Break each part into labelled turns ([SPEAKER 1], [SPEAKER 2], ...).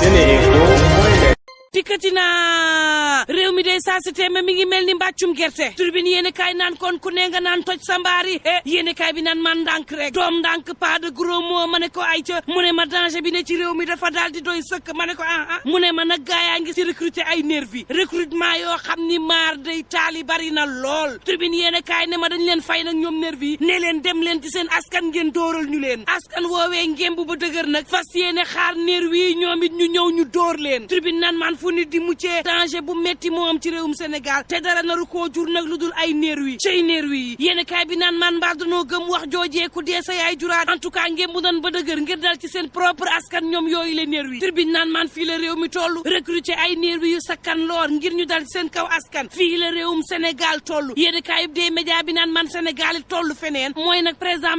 [SPEAKER 1] Seneinfo.net.
[SPEAKER 2] dikkati naa réew mi day saa si teeme mi ngi mel ni mbàccum gerte turbine yéen kaay naan kon ku ne nga naan toj sa mbaari yéen kaay bi naan man ndànk rek doom ndànk pas de gros mot ma ne ko ay ca mu ne ma danger bi ne ci réew mi dafa daal di doy sëkk ma ne ko mu ne ma nag gaayaa ngi si recruter ay nervi recrutement yoo xam ni maar day taali bari na lool turbine yéen kaay ne ma dañ leen fay nag ñoom nervi ne leen dem leen ci seen askan ngeen dóoral ñu leen askan woowee ngémb ba dëgër nag fas yéene xaar nervi ñoom it ñu ñëw ñu dóor leen turbine naan man fu nit di muccee danger bu metti moo am ci réewum Sénégal te dara naru koo jur nag lu dul ay nervi cey nervi yi yéen kaay bi naan man mbaa danoo gëm wax joojee ku dee sa yaay juraat en tout cas ngeen bu doon ba dëgër ngir dal ci seen propre askan ñoom yooyu le nervi turbine naan man fii la réew mi toll recruter ay nervi yu sakkan loor ngir ñu dal ci seen kaw askan fii la réewum Sénégal toll yéen kaay bi dee média bi naan man Sénégal it toll feneen mooy nag président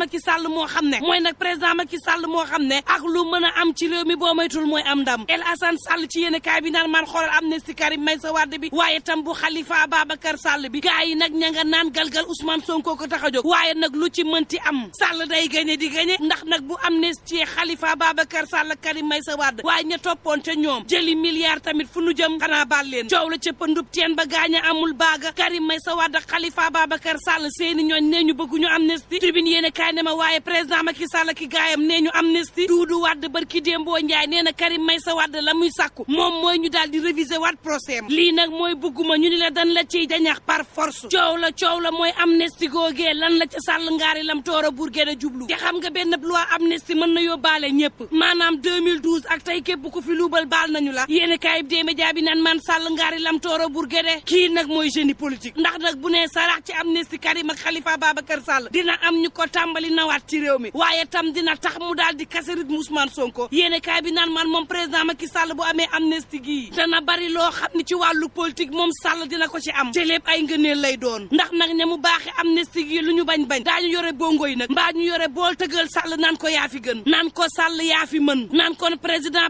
[SPEAKER 2] Macky Sall moo xam ne ak lu mën a am ci réew mi boo maytul mooy am ndam El Assane Sall ci yéen kaay bi naan man xoolal amnistie Karim Meïssa Wade bi waaye tam bu Khalifa Ababacar Sall bi gaa yi nag ña nga naan galgal Ousmane Sonko ko tax a jóg waaye nag lu ci mënti am Sall day gañe di gañe ndax nag bu amnistie Khalifa Ababacar Sall Karim Meïssa Wade waaye ña toppoon ca ñoom jëli milliard tamit fu nu jëm xanaa baal leen coow la ca pëndub teen ba gaaña amul baaga Karim Meïssa Wade Khalifa Ababacar Sall seeni ñooñ nee ñu bëgguñu amnistie tribune yéen kaay ne ma waaye président Macky Sall ki gaayam nee ñu amnistie Doudou Wade barki Dembo Ndiaye nee na Karim Meïssa Wade la muy sàkku moom mooy ñu daal di réviser waat procès lii nag mooy bëgguma ñu ni la dan la ciy jañax par force coow la mooy amnistie googee lan la ca sàll ngaari lam tooro burgee da jublu te xam nga benn loi amnistie mën na yóbbaale ñëpp maanaam 2012 ak tey képp ku fi luubal baal nañu la yéen kaay bi dee média bi naan man sàll ngaari lam tooro burgee de kii nag mooy génie politique ndax nag bu nee sarax ci amnistie Karim ak Khalifa Babacar Sall dina am ñu ko tàmbali nawaat ci réew mi waaye tam dina tax mu daal di kase rythme Ousmane Sonko yéen kaay bi naan man moom président Macky Sall bu amee amnistie gii dana bari loo xam ni ci wàllu politique moom Sall dina ko ci am te lépp ay ngëneel lay doon ndax nag ña mu baaxe amnistie gi lu ñu bañ daañu yore bongo yi nag mbaa ñu yore bool tëggal Sall naan ko yaa fi gën naan ko Sall yaa fi mën naan kon président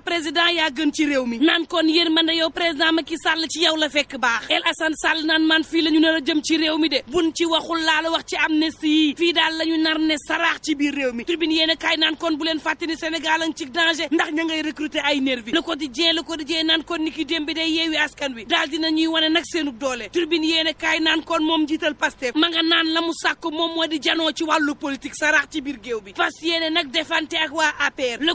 [SPEAKER 2] yaa gën ci réew mi naan kon yéen man yow président Macky Sall ci yow la fekk baax El Assane Sall naan man fii la ñu nar a jëm ci réew mi de buñ ci waxul laa la wax ci amnistie yi fii daal la ñu nar ne saraax ci biir réew mi tribune yéen kaay naan kon bu leen fàtte ni Sénégal a ngi ci danger ndax ña ngay recruter ay nervi le quotidien naan kon ni ki démb bi day yeewi askan wi daal dina ñuy wane nag seenub doole turbine yéene kaay naan kon moom jiital Pastef ma nga naan la mu sàkk moom moo di janoo ci wàllu politique sarax ci biir géew bi fas yéene nag defante ak waa APR le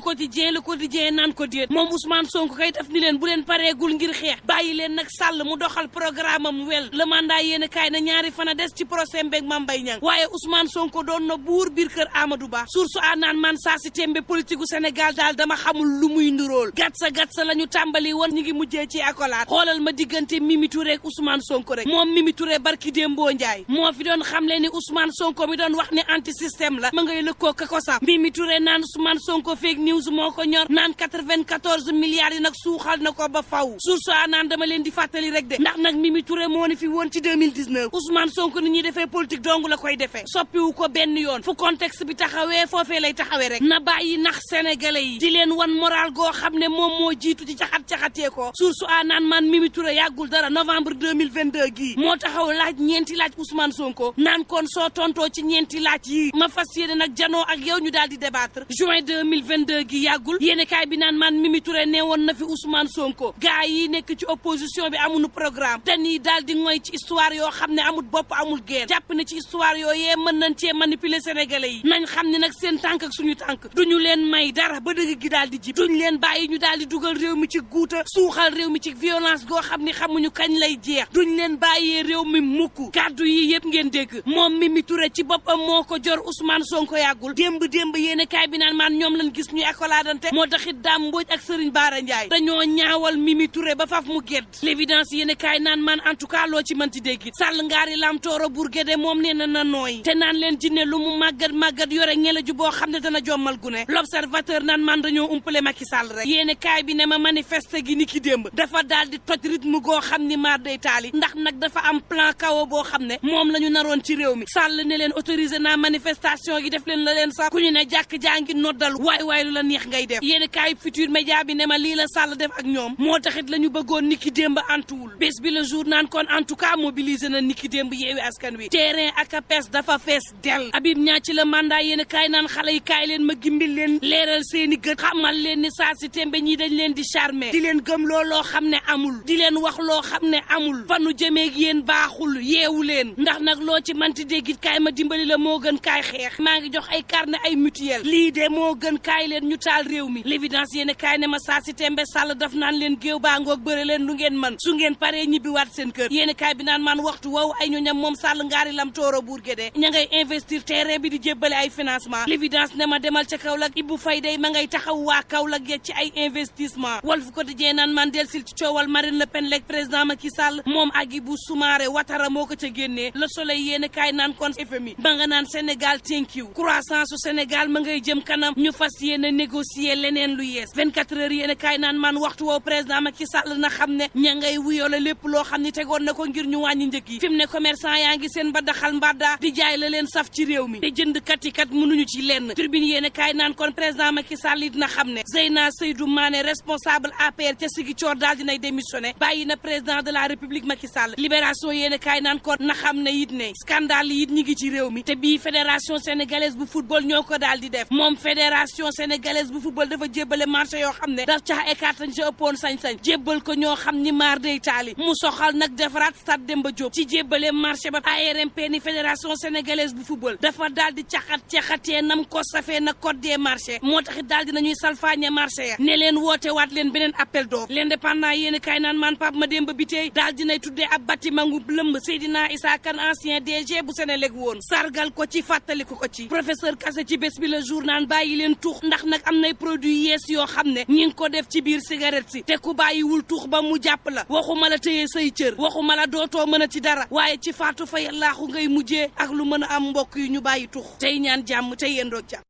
[SPEAKER 2] quotidien naan ko déet moom Ousmane Sonko kay def ni leen bu leen pareegul ngir xeex bàyyi leen nag Sall mu doxal programme am wel le mandat yéene kaay na ñaari fan a des ci procès mbéeg Mame Mbaye Niang waaye Ousmane Sonko doon na buur biir kër Amadou Ba source a naan man saa si tembe politique u Sénégal daal dama xamul lu muy nduróol gatsa la ñu tàmbali woon ñi ngi mujjee ci accolade xoolal ma diggante Mimi Touré ak Ousmane Sonko rek moom Mimi Touré barki Dembo Ndiaye moo fi doon xamle ni Ousmane Sonko mi doon wax ne anti système la ma ngay lëkkoo ka ko sax Mimi Touré naan Ousmane Sonko fake news moo ko ñor naan 94 milliards yi nag suuxal na ko ba faw source a naan dama leen di fàttali rek de ndax nag Mimi Touré moo ni fi woon ci 2019 Ousmane Sonko ni ñuy defee politique dong la koy defee soppiwu ko benn yoon fu contexte bi taxawee foofee lay taxawee rek na bàyyi nax sénégalais yi di leen wan moral goo xam ne moom moo jiitu ci caxat-caxatee ko source a naan man Mimi Touré yàggul dara novembre 2022 gii moo taxaw laaj ñeenti laaj Ousmane Sonko naan kon soo tontoo ci ñeenti laaj yi ma fas yéene nag janoo ak yow ñu daal di débattre juin 2022 gi yàggul yéene kaay bi naan man Mimi Touré nee woon na fi Ousmane Sonko gaa yi nekk ci opposition bi amuñu programme te nii daal di ngoy ci histoire yoo xam ne amul bopp amul geen jàpp ne ci histoire yooyee mën nañ cee manipuler sénégalais yi nañ xam ne nag seen tànk ak suñu tànk duñu leen may dara ba dëgg gi daal di jib duñ leen bàyyi ñu daal di dugal réew mi ci guuta suuxal réew mi ci violence goo xam ni xamuñu kañ lay jeex duñ leen bàyyee réew mi mukk kàddu yi yëpp ngeen dégg moom Mimi Touré ci boppam moo ko jor Ousmane Sonko yàggul démb yéene kaay bi naan maan ñoom lañ gis ñuy accoladante moo taxit Dame Mbodj ak Serigne Bara Ndiaye dañoo ñaawal Mimi Touré ba faf mu gedd l'évidence yéene kaay naan maan en tout cas loo ci mënti dégg Sall ngaari lam tooro Bourguédé moom nee na nooy te naan leen jinne lu mu màggat yore ñele ju boo xam ne dana jommal gune l'observateur naan man dañoo umpale Macky Sall rek yéene kaay bi ne ma manifeste gi ni ki démb dafa daal di toj rythme goo xam ni maar day taali ndax nag dafa am plan kawo boo xam ne moom la ñu naroon ci réew mi Sall ne leen autorisé naa manifestation yi def leen la leen sax ku ñu ne jàkk jàngi noddal waay lu la neex ngay def yéen kaay Futurs Médias bi ne ma lii la Sall def ak ñoom moo taxit la ñu bëggoon niki démb antuwul bés bi le jour naan kon en tout cas mobilisé na niki démb Yewwi Askan Wi terrain ak APS dafa fees del Habib Niang ci la mandat yéen kaay naan xale yi kaay leen ma gimbil leen leeral seeni gët xamal leen ni saa si tembe ñii dañ leen di charmer di leen gëm loo xam ne amul di leen wax loo xam ne amul fanu jëmeeg yéen baaxul yeewu leen ndax nag loo ci manti déggit kaay ma dimbali la moo gën kaay xeex maa ngi jox ay carnet ay mutuelle lii de moo gën kaay leen ñu taal réew mi l'évidence yéen kaay ne ma saa si tembe Sall daf naan leen géew baa ngoog bëre leen lu ngeen mën su ngeen paree ñibbi waat seen kër yéen kaay bi naan man waxtu wow ay ñoñam moom Sall ngaari lam tooro buur gédee ña ngay investir terrain bi di jébbale ay financement l'évidence ne ma demal ca Kaolack Ibou Faye day ma ngay taxaw waa Kaolack ya ci ay investissement Walf Quotidien naan man del sil ci coowal Marine Le Pen lekk président Macky Sall moom Hadjibou Soumaré Ouattara moo ko ca génnee Le Soleil yéen kaay naan kon FMI ba nga naan Sénégal thank you croissance su Sénégal ma ngay jëm kanam ñu fas yéene négocier leneen lu yees 24 heures yéen kaay naan man waxtu woow président Macky Sall na xam ne ña ngay wuyoole lépp loo xam ni tegoon na ko ngir ñu wàññi njëg yi fi mu ne commerçant yaa ngi seen ba daxal mbadda di jaay la leen saf ci réew mi te jënd kat yi kat mënuñu ci lenn Tribune yéen kaay naan kon président Macky Sall it na xam ne Zeyna Seydou Mané responsable APR ca Ziguinchor daal dinay démissionné bàyyi na président de la République Macky Sall Libération yéen kaay naan kon na xam ne it ne scandale yi it ñi ngi ci réew mi te bii fédération sénégalaise bu football ñoo ko daal di def moom fédération sénégalaise bu football dafa jébbale marché yoo xam ne daf cax écart ñu ci ëppoon sañ-sañ jébbal ko ñoo xam ni maar day taali mu soxal nag defaraat stade Demba Diop ci jébbale marché ba ARMP ni fédération sénégalaise bu football dafa daal di caxatee nam ko safee na code des marchés moo taxit daal di nañuy salfaañe marché ya ne leen woote waat leen beneen appel d'offre l'indépendant yéen kaay naan man Pape Mademba Bitèye daal dinay tuddee ab bâtiment ngu lëmb Seydina Issa Kane ancien DG bu Senelec woon sargal ko ci fàttaliku ko ci professeur Kassé ci bés bi le jour naan bàyyi leen tuux ndax nag am nay produits yees yoo xam ne ñi ngi ko def ci biir cigarette si te ku bàyyiwul tuux ba mu jàpp la waxuma la téye say cër waxuma la dootoo mën a ci dara waaye ci faatu fa yàllaaxu ngay mujjee ak lu mën a am mbokk yi ñu bàyyi tuux tey ñaan jàmm tey yendoog jàmm.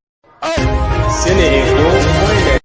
[SPEAKER 1] Sénéinfo